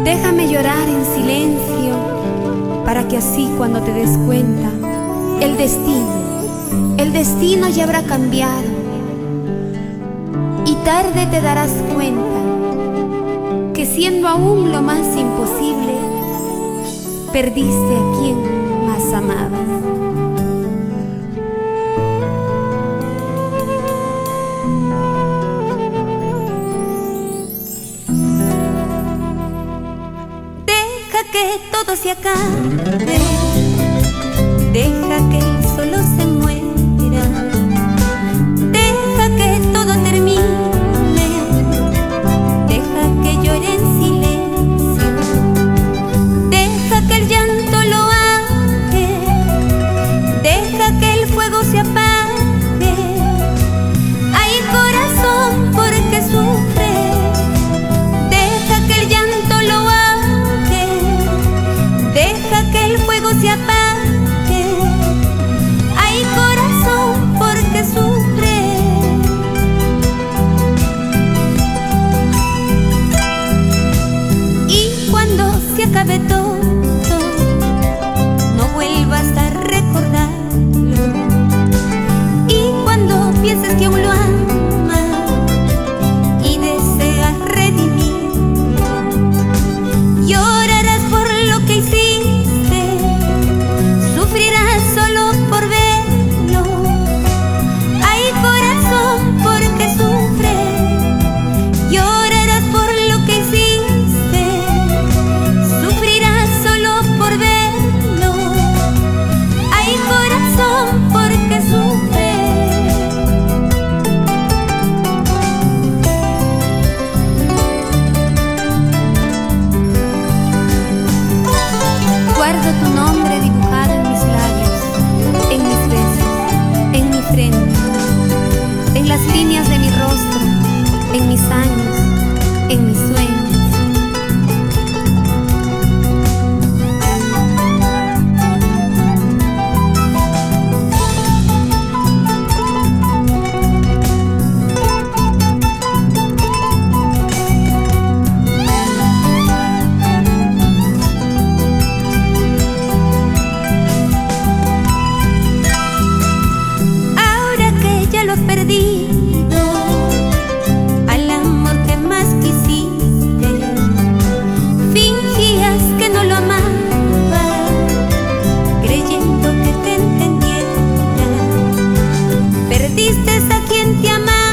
Déjame llorar en silencio para que así cuando te des cuenta, el destino ya habrá cambiado y tarde te darás cuenta que siendo aún lo más imposible, perdiste a quien más amabas. Que todo se acabe, deja que el sol se muera, deja que todo termine, deja que llore en silencio, deja que el llanto lo haga, deja que el fuego se apague. Hay corazón porque sufre, deja que el llanto lo haga, deja que el fuego se apague. Hay corazón porque sufre. Y cuando se acabe todo, no vuelvas a recordarlo. Y cuando pienses que aún lo amas y deseas redimirlo, llorarás por lo que hiciste, sufrirás solo por verlo. Hay corazón porque sufre, llorarás por lo que hiciste, sufrirás solo por verlo. Hay corazón porque sufre. Guardo tu nombre dibujado en mis labios, en mis besos, en mi frente, en las líneas de mi rostro, en mis años, en mis sueños. Perdido al amor que más quisiste, fingías que no lo amabas, creyendo que te entendiera. Perdiste a quien te amaba.